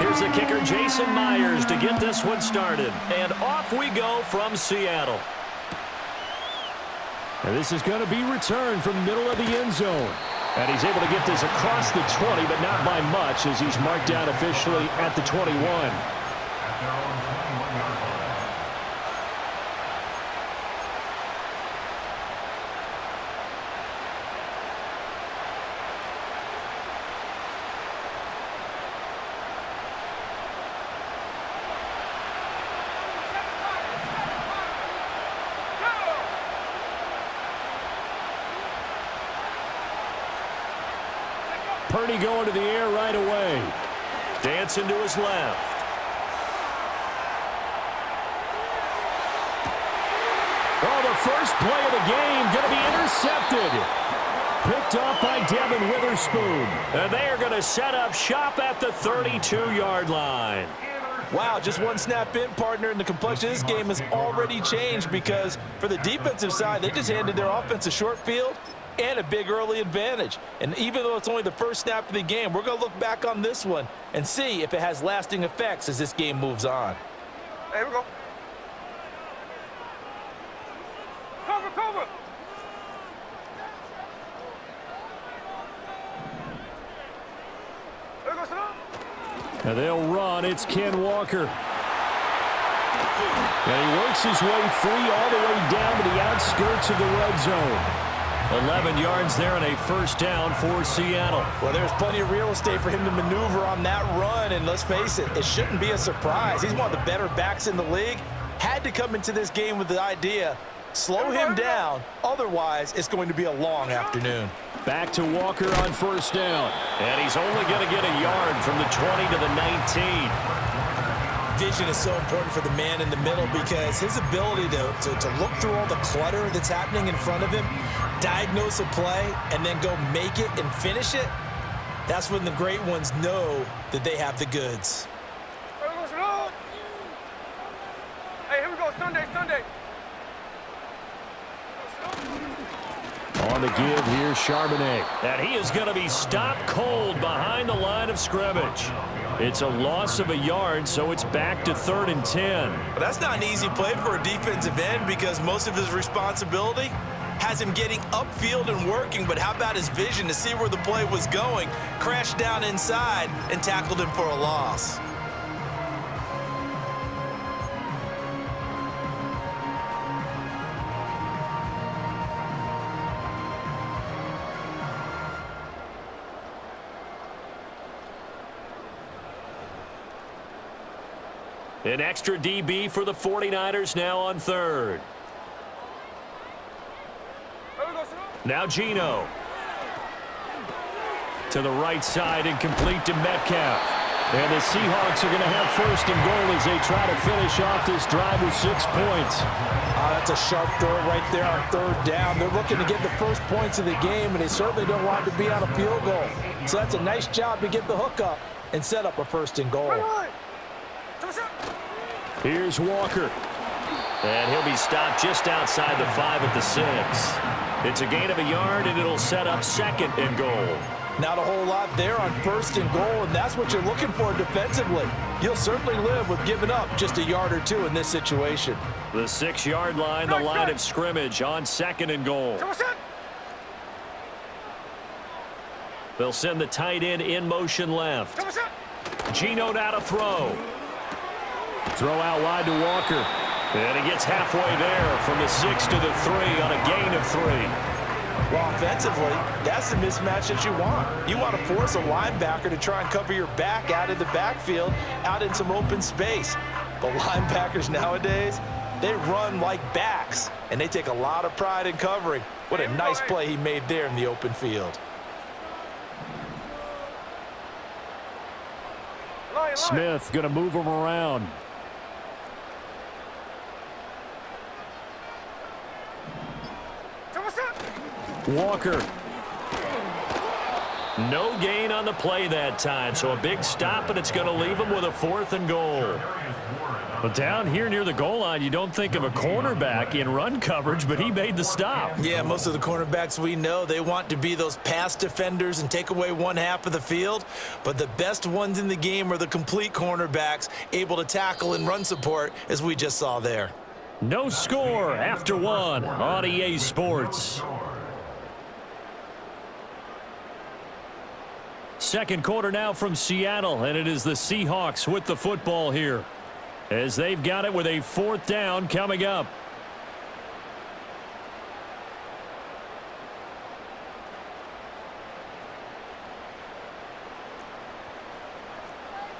Here's the kicker, Jason Myers, to get this one started. And off we go from Seattle. And this is going to be returned from the middle of the end zone. And he's able to get this across the 20, but not by much, as he's marked down officially at the 21. Purdy going to the air right away. Dancing to his left. Oh, the first play of the game going to be intercepted. Picked off by Devin Witherspoon. And they are going to set up shop at the 32-yard line. Wow, just one snap in, partner, and the complexion of this game has already changed because for the defensive side, they just handed their offense a short field and a big early advantage. And even though it's only the first snap of the game, we're going to look back on this one and see if it has lasting effects as this game moves on. Hey, here we go. Cover, cover. There goes it. And they'll run. It's Ken Walker. And he works his way free all the way down to the outskirts of the red zone. 11 yards there and a first down for Seattle. Well, there's plenty of real estate for him to maneuver on that run, and let's face it, it shouldn't be a surprise. He's one of the better backs in the league. Had to come into this game with the idea, slow him down, otherwise it's going to be a long afternoon. Back to Walker on first down. And he's only going to get a yard from the 20 to the 19. Vision is so important for the man in the middle because his ability to look through all the clutter that's happening in front of him, diagnose a play, and then go make it and finish it, that's when the great ones know that they have the goods. Hey, here we go, Sunday, Sunday. On the give here, Charbonnet. And he is going to be stopped cold behind the line of scrimmage. It's a loss of a yard, so it's back to 3rd and 10. But that's not an easy play for a defensive end because most of his responsibility has him getting upfield and working, but how about his vision to see where the play was going, crashed down inside, and tackled him for a loss. An extra DB for the 49ers now on 3rd. Now Geno. To the right side and complete to Metcalf. And the Seahawks are going to have 1st and goal as they try to finish off this drive with 6 points. That's a sharp throw right there on 3rd down. They're looking to get the first points of the game, and they certainly don't want to be on a field goal. So that's a nice job to get the hook up and set up a 1st and goal. Here's Walker. And he'll be stopped just outside the 5 at the 6. It's a gain of a yard, and it'll set up 2nd and goal. Not a whole lot there on 1st and goal, and that's what you're looking for defensively. You'll certainly live with giving up just a yard or 2 in this situation. The 6-yard line, the line of scrimmage on 2nd and goal. They'll send the tight end in motion left. Geno now to throw. Throw out wide to Walker. And he gets halfway there from the 6 to the 3 on a gain of 3. Well, offensively, that's the mismatch that you want. You want to force a linebacker to try and cover your back out of the backfield, out in some open space. But linebackers nowadays, they run like backs, and they take a lot of pride in covering. What a nice play he made there in the open field. Smith going to move him around. Walker. No gain on the play that time, so a big stop, and it's going to leave them with a 4th and goal. But down here near the goal line, you don't think of a cornerback in run coverage, but he made the stop. Yeah, most of the cornerbacks we know, they want to be those pass defenders and take away one half of the field. But the best ones in the game are the complete cornerbacks, able to tackle and run support, as we just saw there. No score after 1 on EA Sports. Second quarter now from Seattle, and it is the Seahawks with the football here, as they've got it with a 4th down coming up.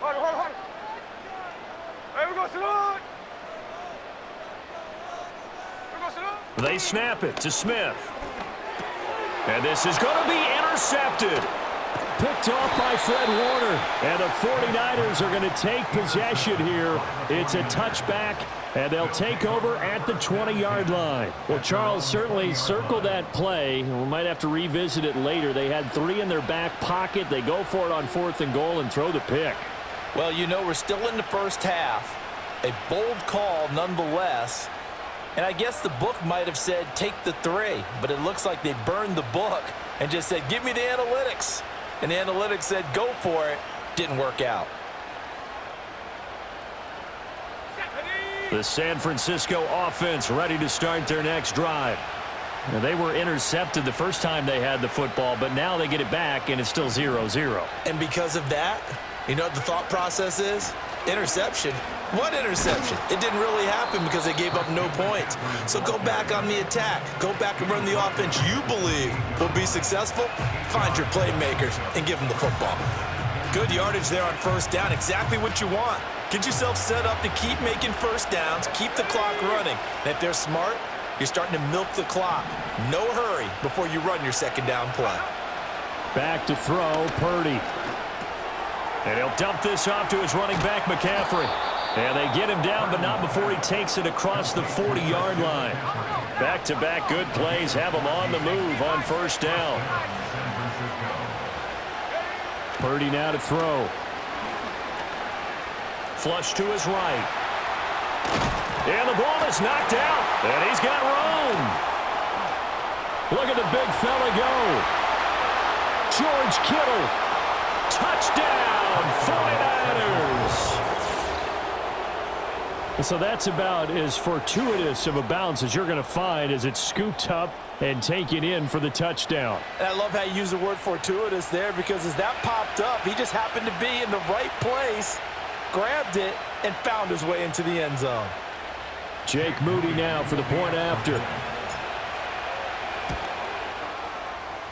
Hold. Hey, we go salute. They snap it to Smith. And this is going to be intercepted. Picked off by Fred Warner. And the 49ers are going to take possession here. It's a touchback, and they'll take over at the 20-yard line. Well, Charles certainly circled that play. We might have to revisit it later. They had 3 in their back pocket. They go for it on 4th and goal and throw the pick. Well, you know, we're still in the first half. A bold call nonetheless. And I guess the book might have said take the 3, but it looks like they burned the book and just said give me the analytics. And the analytics said go for it. Didn't work out. The San Francisco offense ready to start their next drive. Now, they were intercepted the first time they had the football, but now they get it back, and it's still 0-0. And because of that, you know what the thought process is? Interception. What interception? It didn't really happen because they gave up no points. So go back on the attack. Go back and run the offense you believe will be successful. Find your playmakers and give them the football. Good yardage there on 1st down. Exactly what you want. Get yourself set up to keep making 1st downs, keep the clock running. And if they're smart, you're starting to milk the clock. No hurry before you run your 2nd down play. Back to throw, Purdy. And he'll dump this off to his running back, McCaffrey. And they get him down, but not before he takes it across the 40-yard line. Back-to-back good plays have him on the move on 1st down. Purdy now to throw. Flush to his right. And the ball is knocked out. And he's got room. Look at the big fella go. George Kittle. Touchdown, 49ers. So that's about as fortuitous of a bounce as you're going to find as it's scooped up and taken in for the touchdown. And I love how you use the word fortuitous there, because as that popped up, he just happened to be in the right place, grabbed it, and found his way into the end zone. Jake Moody now for the point after.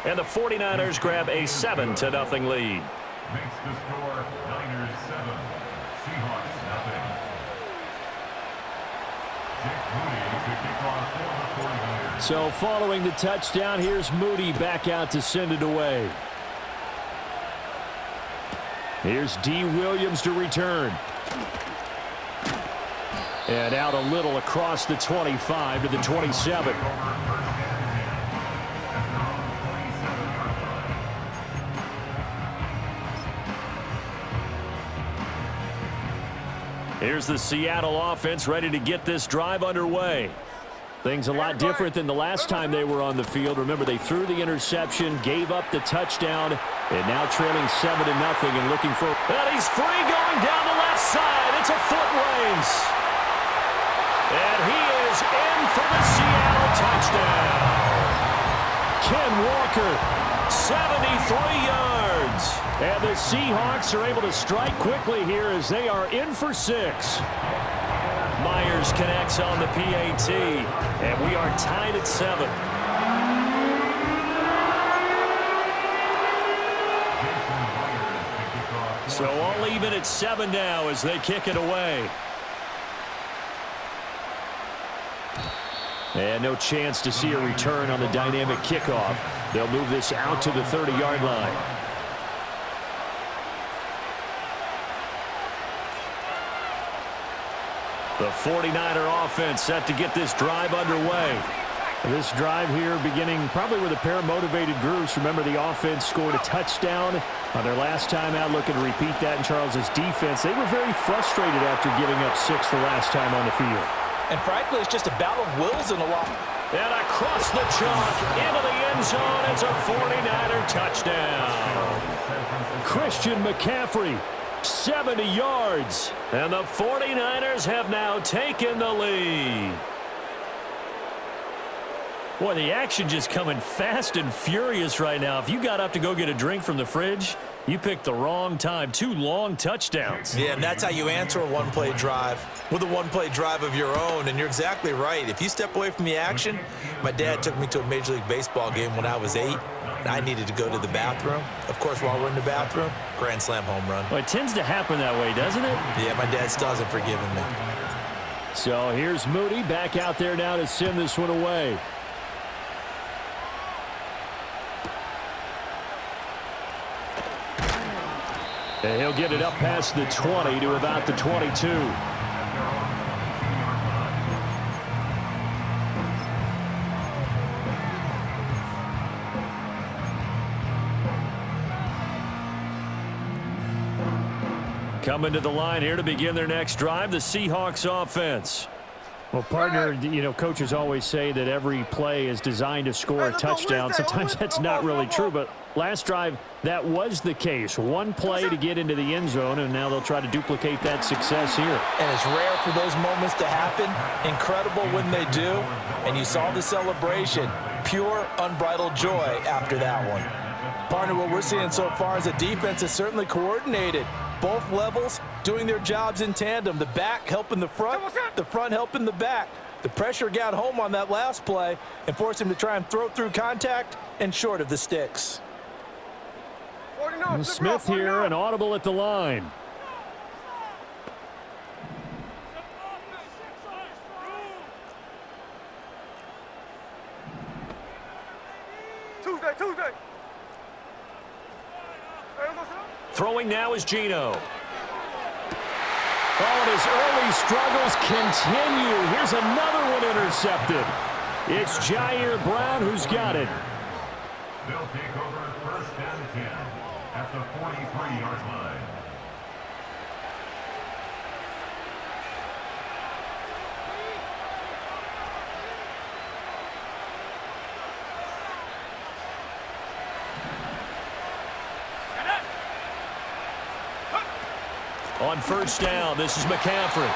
And the 49ers grab a 7-0 lead. Makes the score Niners 7, Seahawks nothing. Jake Moody to kick off for the 49ers. So following the touchdown, here's Moody back out to send it away. Here's D. Williams to return. And out a little across the 25 to the 27. Here's the Seattle offense ready to get this drive underway. Things a lot different than the last time they were on the field. Remember, they threw the interception, gave up the touchdown, and now trailing 7-0 and looking for... And he's free going down the left side. It's a foot race. And he is in for the Seattle touchdown. Ken Walker, 73 yards. And the Seahawks are able to strike quickly here as they are in for 6. Myers connects on the PAT, and we are tied at 7. So all even at 7 now as they kick it away. And no chance to see a return on the dynamic kickoff. They'll move this out to the 30-yard line. The 49er offense set to get this drive underway. This drive here beginning probably with a pair of motivated groups. Remember, the offense scored a touchdown on their last time out, looking to repeat that in Charles's defense. They were very frustrated after giving up 6 the last time on the field. And frankly, it's just a battle of wills in a lot. And across the chalk, into the end zone, it's a 49er touchdown. Christian McCaffrey, 70 yards. And the 49ers have now taken the lead. Boy, the action just coming fast and furious right now. If you got up to go get a drink from the fridge, you picked the wrong time. 2 long touchdowns. Yeah, and that's how you answer a one-play drive with a one-play drive of your own. And you're exactly right. If you step away from the action, my dad took me to a Major League Baseball game when I was 8, and I needed to go to the bathroom. Of course, while we're in the bathroom, grand slam home run. Well, it tends to happen that way, doesn't it? Yeah, my dad still hasn't forgiven me. So here's Moody back out there now to send this one away. And he'll get it up past the 20 to about the 22. Coming to the line here to begin their next drive, the Seahawks offense. Well, partner, coaches always say that every play is designed to score a touchdown. Sometimes that's not really true, but last drive, that was the case. One play to get into the end zone, and now they'll try to duplicate that success here. And it's rare for those moments to happen. Incredible when they do. And you saw the celebration. Pure, unbridled joy after that one. Partner, what we're seeing so far is a defense that's certainly coordinated. Both levels doing their jobs in tandem. The back helping the front helping the back. The pressure got home on that last play and forced him to try and throw through contact and short of the sticks. And Smith here, an audible at the line. Tuesday. Throwing now is Geno. Oh, and his early struggles continue. Here's another one intercepted. It's Jair Brown who's got it. They'll take over 1st and 10 at the 43-yard line. On 1st down, this is McCaffrey.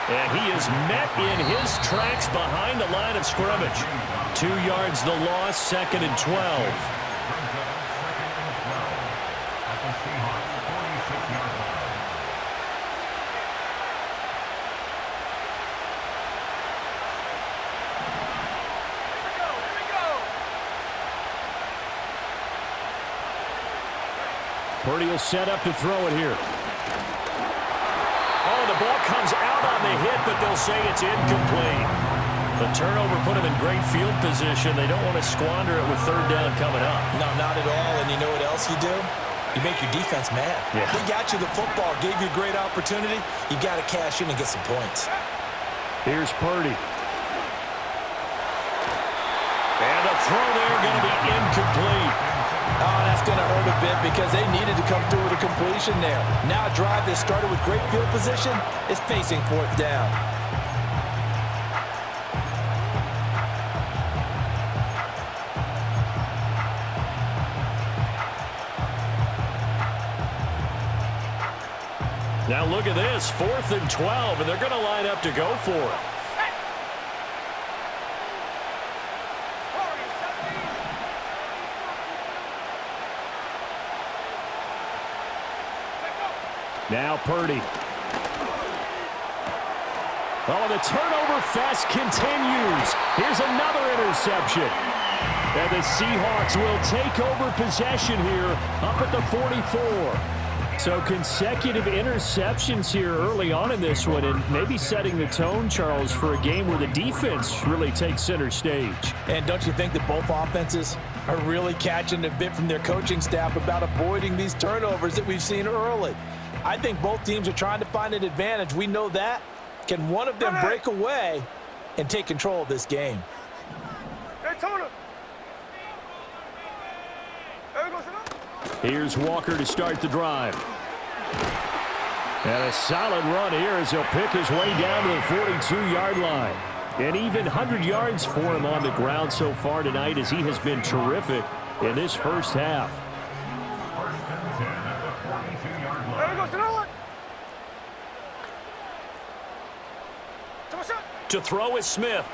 And he is met in his tracks behind the line of scrimmage. 2 yards the loss, 2nd and 12. Purdy will set up to throw it here. Oh, the ball comes out on the hit, but they'll say it's incomplete. The turnover put them in great field position. They don't want to squander it with 3rd down coming up. No, not at all. And you know what else you do? You make your defense mad. Yeah. They got you the football, gave you a great opportunity. You got to cash in and get some points. Here's Purdy. And the throw there going to be incomplete. Oh, that's going to hurt a bit because they needed to come through with a completion there. Now a drive that started with great field position is facing 4th down. Now look at this, 4th and 12, and they're going to line up to go for it. Now Purdy. Oh, the turnover fest continues. Here's another interception. And the Seahawks will take over possession here up at the 44. So consecutive interceptions here early on in this one, and maybe setting the tone, Charles, for a game where the defense really takes center stage. And don't you think that both offenses are really catching a bit from their coaching staff about avoiding these turnovers that we've seen early? I think both teams are trying to find an advantage. We know that. Can one of them break away and take control of this game? Here's Walker to start the drive. And a solid run here as he'll pick his way down to the 42-yard line. And even 100 yards for him on the ground so far tonight as he has been terrific in this first half. To throw is Smith.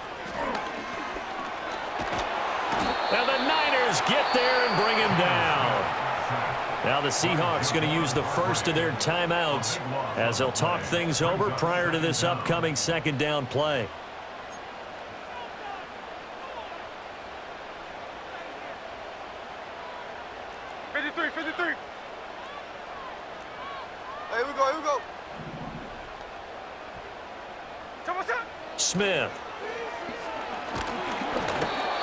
Now the Niners get there and bring him down. Now the Seahawks going to use the first of their timeouts as they'll talk things over prior to this upcoming second down play. Here we go. Smith.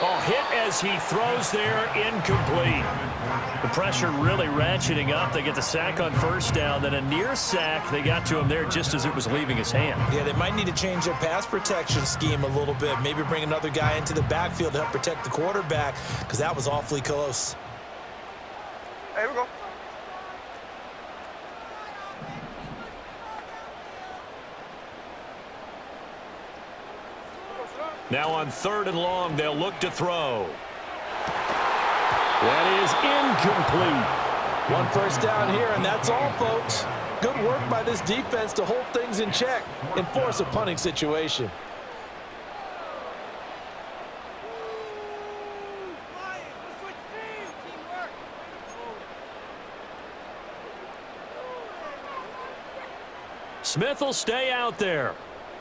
Oh, hit as he throws there, incomplete. The pressure really ratcheting up. They get the sack on first down, then a near sack. They got to him there just as it was leaving his hand. Yeah, they might need to change their pass protection scheme a little bit. Maybe bring another guy into the backfield to help protect the quarterback because that was awfully close. Here we go. Now on 3rd and long, they'll look to throw. That is incomplete. One first down here, and that's all, folks. Good work by this defense to hold things in check and force a punting situation. Smith will stay out there.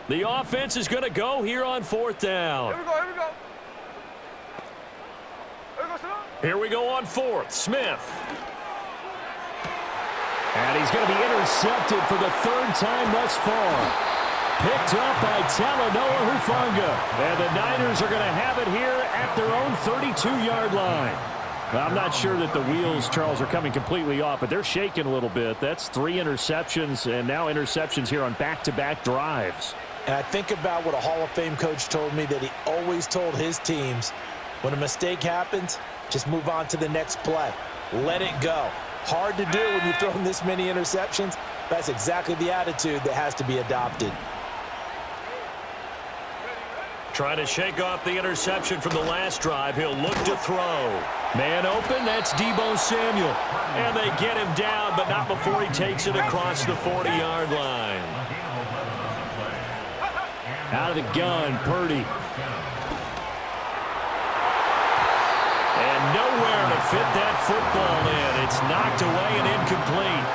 The offense is going to go here on 4th down. Here we go on 4th. Smith. And he's going to be intercepted for the 3rd time thus far. Picked up by Talanoa Hufanga. And the Niners are going to have it here at their own 32-yard line. Well, I'm not sure that the wheels, Charles, are coming completely off, but they're shaking a little bit. That's 3 interceptions, and now interceptions here on back-to-back drives. And I think about what a Hall of Fame coach told me that he always told his teams, when a mistake happens, just move on to the next play. Let it go. Hard to do when you throw this many interceptions. That's exactly the attitude that has to be adopted. Trying to shake off the interception from the last drive. He'll look to throw. Man open, that's Deebo Samuel. And they get him down, but not before he takes it across the 40-yard line. Out of the gun, Purdy. And nowhere to fit that football in. It's knocked away and incomplete.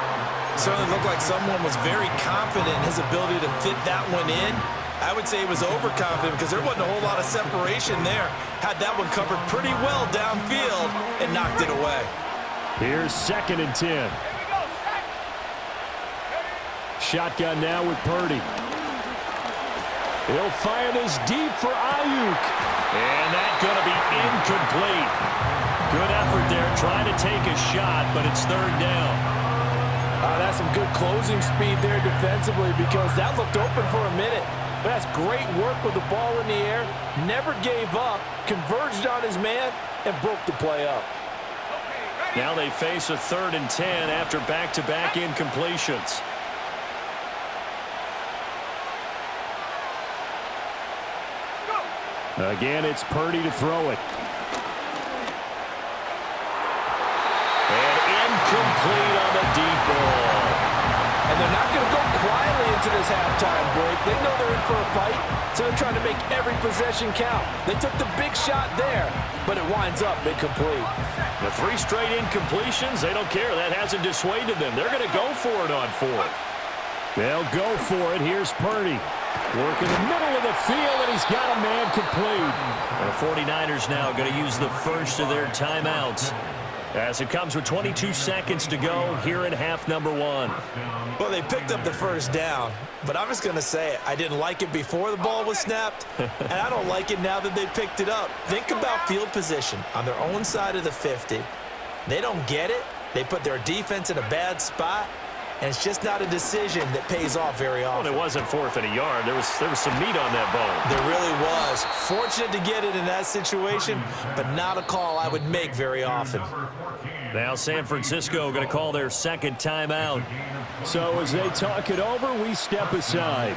Certainly looked like someone was very confident in his ability to fit that one in. I would say he was overconfident because there wasn't a whole lot of separation there. Had that one covered pretty well downfield and knocked it away. Here's 2nd and 10. Shotgun now with Purdy. He'll fire this deep for Ayuk. And that's going to be incomplete. Good effort there trying to take a shot, but it's 3rd down. That's some good closing speed there defensively because that looked open for a minute. But that's great work with the ball in the air. Never gave up, converged on his man, and broke the play up. Now they face a 3rd and 10 after back-to-back incompletions. Again, it's Purdy to throw it. And incomplete on the deep ball. And they're not going to go quietly into this halftime break. They know they're in for a fight, so they're trying to make every possession count. They took the big shot there, but it winds up incomplete. The 3 straight incompletions, they don't care. That hasn't dissuaded them. They're going to go for it on 4th. They'll go for it. Here's Purdy. Work in the middle of the field, and he's got a man complete. The 49ers now going to use the first of their timeouts as it comes with 22 seconds to go here in half number 1. Well, they picked up the first down, but I'm just going to say it. I didn't like it before the ball was snapped, and I don't like it now that they picked it up. Think about field position on their own side of the 50. They don't get it. They put their defense in a bad spot. and it's just not a decision that pays off very often. Well, it wasn't 4th and a yard. There was some meat on that bone. There really was. Fortunate to get it in that situation, but not a call I would make very often. Now San Francisco going to call their second timeout. So as they talk it over, we step aside.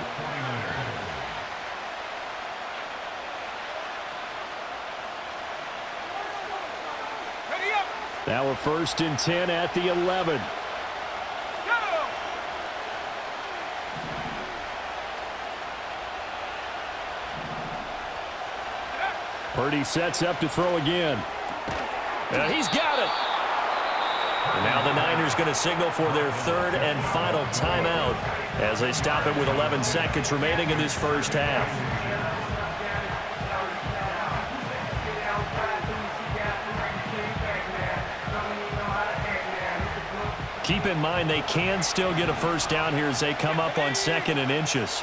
Now we're 1st and 10 at the 11. Purdy sets up to throw again. And he's got it. And now the Niners going to signal for their 3rd and final timeout as they stop it with 11 seconds remaining in this first half. Keep in mind they can still get a first down here as they come up on 2nd and inches.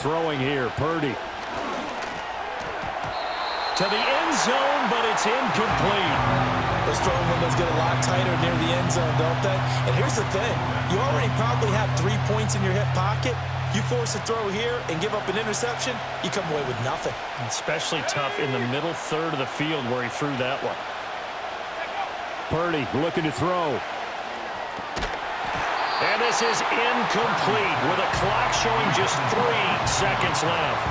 Throwing here, Purdy. To the end zone, but it's incomplete. Those throwing windows get a lot tighter near the end zone, don't they? And here's the thing. You already probably have 3 points in your hip pocket. You force a throw here and give up an interception, you come away with nothing. Especially tough in the middle third of the field where he threw that one. Purdy looking to throw. And this is incomplete with a clock showing just 3 seconds left.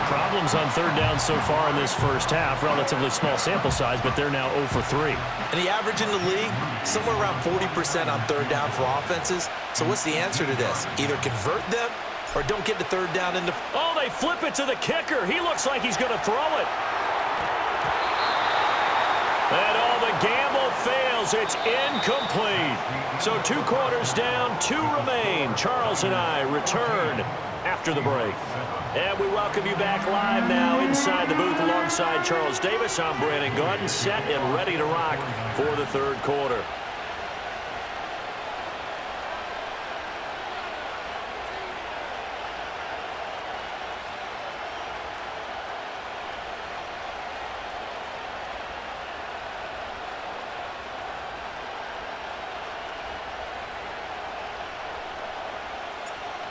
Problems on 3rd down so far in this first half. Relatively small sample size, but they're now 0 for 3. And the average in the league, somewhere around 40% on 3rd down for offenses. So what's the answer to this? Either convert them or don't get the 3rd down into... Oh, they flip it to the kicker. He looks like he's going to throw it. And all the gamble fails. It's incomplete. So 2 quarters down, 2 remain. Charles and I return after the break. And we welcome you back live now inside the booth alongside Charles Davis. I'm Brandon Gaudin, set and ready to rock for the 3rd quarter.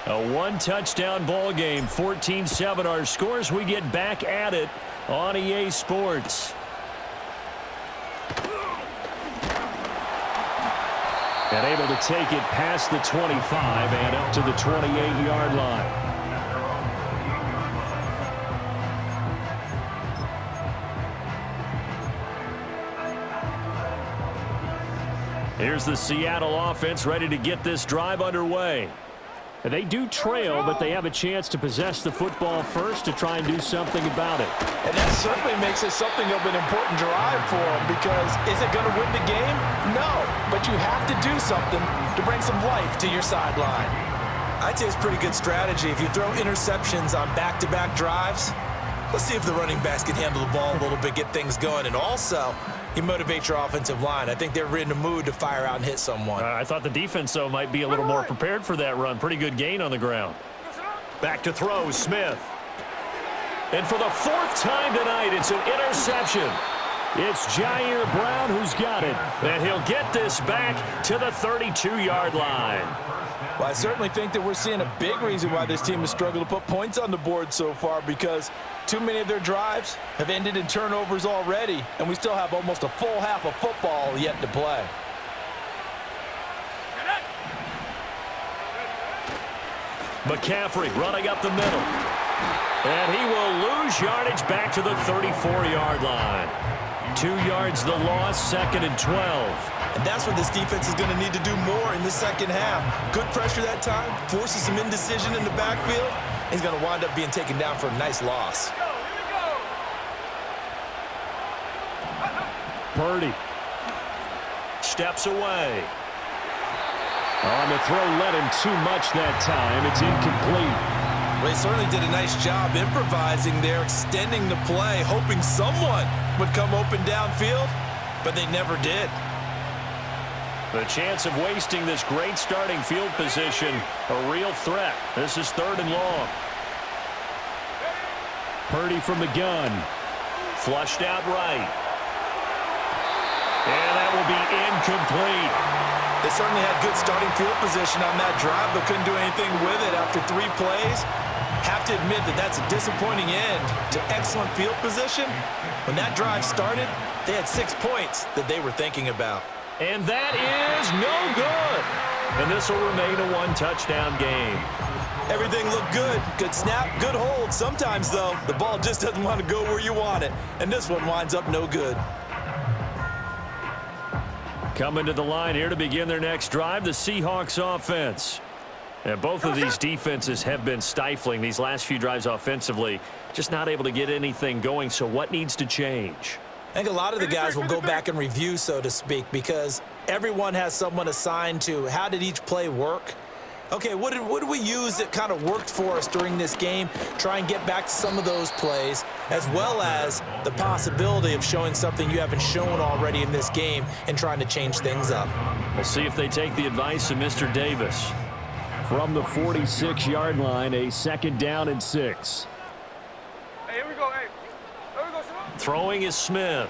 A 1-touchdown ball game, 14-7 our scores. We get back at it on EA Sports. And able to take it past the 25 and up to the 28-yard line. Here's the Seattle offense ready to get this drive underway. They do trail, but they have a chance to possess the football first to try and do something about it. And that certainly makes it something of an important drive for them, because is it going to win the game? No, but you have to do something to bring some life to your sideline. I'd say it's pretty good strategy. If you throw interceptions on back-to-back drives, let's see if the running backs can handle the ball a little bit, get things going, and also you motivate your offensive line. I think they're in a mood to fire out and hit someone. I thought the defense, though, might be a little more prepared for that run. Pretty good gain on the ground. Back to throw, Smith. And for the 4th time tonight, it's an interception. It's Jair Brown who's got it. And he'll get this back to the 32-yard line. Well, I certainly think that we're seeing a big reason why this team has struggled to put points on the board so far, because too many of their drives have ended in turnovers already, and we still have almost a full half of football yet to play. McCaffrey running up the middle. And he will lose yardage back to the 34-yard line. 2 yards the loss, 2nd and 12. And that's what this defense is going to need to do more in the second half. Good pressure that time, forces some indecision in the backfield. He's going to wind up being taken down for a nice loss. Purdy steps away. On the throw, led him too much that time. It's incomplete. Well, they certainly did a nice job improvising there, extending the play, hoping someone would come open downfield, but they never did. The chance of wasting this great starting field position, a real threat. This is 3rd and long. Purdy from the gun. Flushed out right. And that will be incomplete. They certainly had good starting field position on that drive, but couldn't do anything with it after 3 plays. Have to admit that that's a disappointing end to excellent field position. When that drive started, they had 6 points that they were thinking about. And that is no good. And this will remain a 1-touchdown game. Everything looked good. Good snap, good hold. Sometimes, though, the ball just doesn't want to go where you want it. And this one winds up no good. Coming to the line here to begin their next drive, the Seahawks offense. And both of these defenses have been stifling these last few drives offensively. Just not able to get anything going, so what needs to change? I think a lot of the guys will go back and review, so to speak, because everyone has someone assigned to how did each play work. Okay, what did we use that kind of worked for us during this game? Try and get back to some of those plays, as well as the possibility of showing something you haven't shown already in this game and trying to change things up. We'll see if they take the advice of Mr. Davis. From the 46-yard line, a 2nd down and 6. Hey, here we go. Hey, there we go, Simone. Throwing is Smith.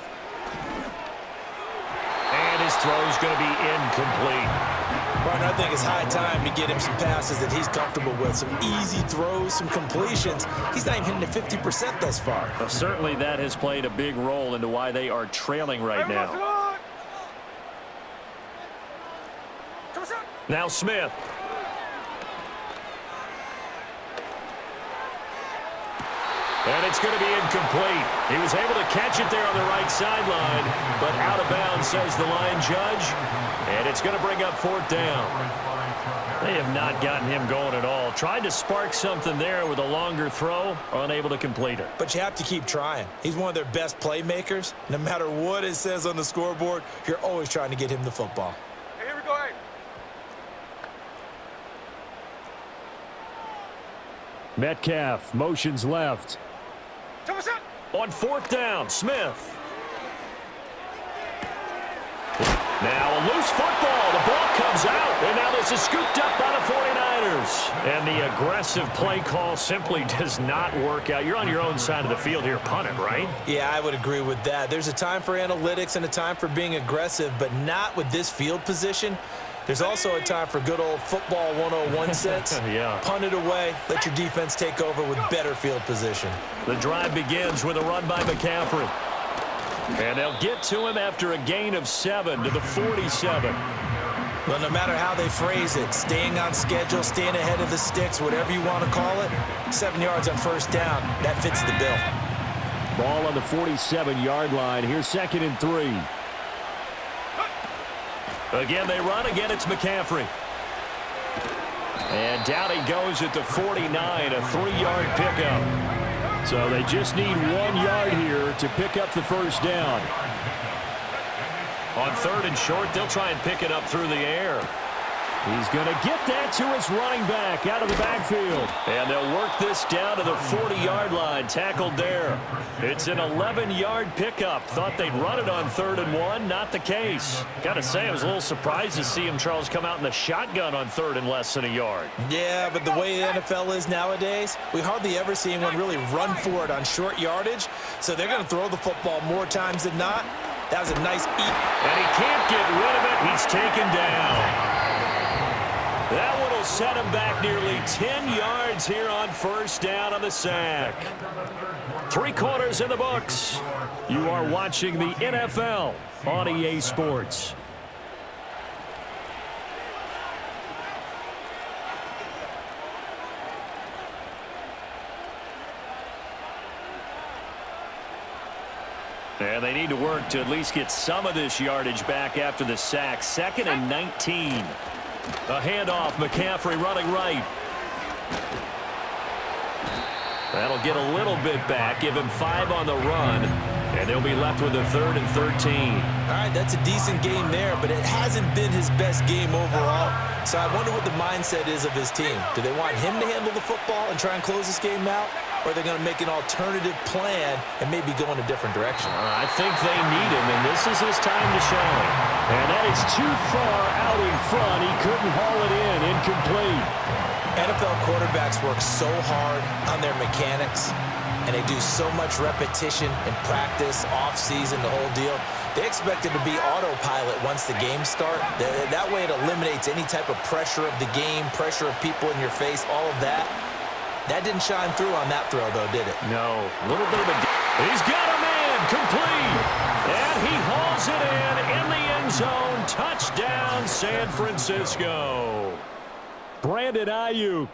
And his throw is going to be incomplete. Martin, I think it's high time to get him some passes that he's comfortable with. Some easy throws, some completions. He's not even hitting the 50% thus far. Well, certainly that has played a big role into why they are trailing right now. Now Smith. And it's going to be incomplete. He was able to catch it there on the right sideline, but out of bounds, says the line judge. And it's going to bring up 4th down. They have not gotten him going at all. Tried to spark something there with a longer throw, unable to complete it. But you have to keep trying. He's one of their best playmakers. No matter what it says on the scoreboard, you're always trying to get him the football. Hey, here we go. Hey. Metcalf motions left. On 4th down, Smith. Now a loose football. The ball comes out. And now this is scooped up by the 49ers. And the aggressive play call simply does not work out. You're on your own side of the field here. Punt it, right? Yeah, I would agree with that. There's a time for analytics and a time for being aggressive, but not with this field position. There's also a time for good old football 101 sense. Yeah. Punt it away. Let your defense take over with better field position. The drive begins with a run by McCaffrey. And they'll get to him after a gain of 7 to the 47. Well, no matter how they phrase it, staying on schedule, staying ahead of the sticks, whatever you want to call it, 7 yards on 1st down, that fits the bill. Ball on the 47-yard line. Here's 2nd and 3. Again, they run. Again, it's McCaffrey. And down he goes at the 49, a 3-yard pickup. So they just need 1 yard here to pick up the 1st down. On 3rd and short, they'll try and pick it up through the air. He's going to get that to his running back out of the backfield. And they'll work this down to the 40-yard line, tackled there. It's an 11-yard pickup. Thought they'd run it on 3rd and 1. Not the case. Got to say, I was a little surprised to see him, Charles, come out in the shotgun on 3rd and less than a yard. Yeah, but the way the NFL is nowadays, we hardly ever see anyone really run for it on short yardage. So they're going to throw the football more times than not. That was a nice eat. And he can't get rid of it. He's taken down. That one will set him back nearly 10 yards here on 1st down on the sack. 3 quarters in the books. You are watching the NFL on EA Sports. And they need to work to at least get some of this yardage back after the sack. 2nd and 19. A handoff, McCaffrey running right. That'll get a little bit back, give him 5 on the run, and they'll be left with a 3rd and 13. All right, that's a decent game there, but it hasn't been his best game overall. So I wonder what the mindset is of his team. Do they want him to handle the football and try and close this game out? Or are they going to make an alternative plan and maybe go in a different direction? I think they need him, and this is his time to shine. And that is too far out in front. He couldn't haul it in. Incomplete. NFL quarterbacks work so hard on their mechanics, and they do so much repetition in practice, off-season, the whole deal. They expect it to be autopilot once the games start. That way it eliminates any type of pressure of the game, pressure of people in your face, all of that. That didn't shine through on that throw, though, did it? No. A little bit of a... He's got a man complete. And he hauls it in the end zone. Touchdown, San Francisco. Brandon Ayuk,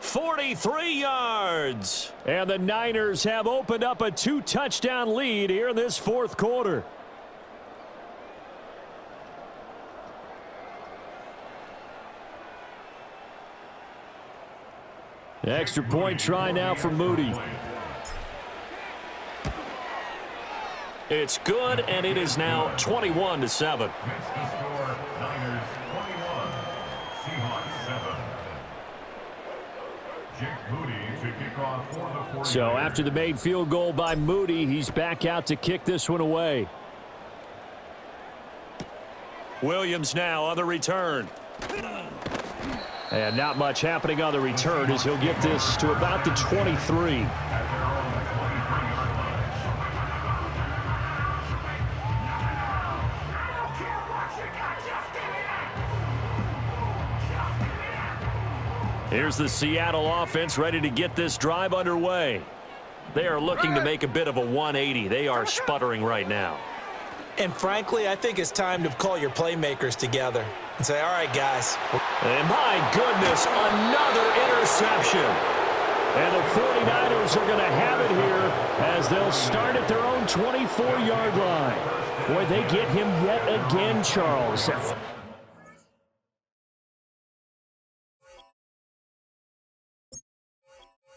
43 yards. And the Niners have opened up a 2-touchdown lead here in this fourth quarter. Extra point try now for Moody. It's good, and it is now 21-7. Next to score, Niners 21, Seahawks 7. Jake Moody to kick off for the 49ers. So after the made field goal by Moody, he's back out to kick this one away. Williams now on the return. And not much happening on the return as he'll get this to about the 23. Here's the Seattle offense ready to get this drive underway. They are looking to make a bit of a 180. They are sputtering right now. And frankly, I think it's time to call your playmakers together and say, all right, guys. And my goodness, another interception. And the 49ers are going to have it here as they'll start at their own 24-yard line. Boy, they get him yet again, Charles.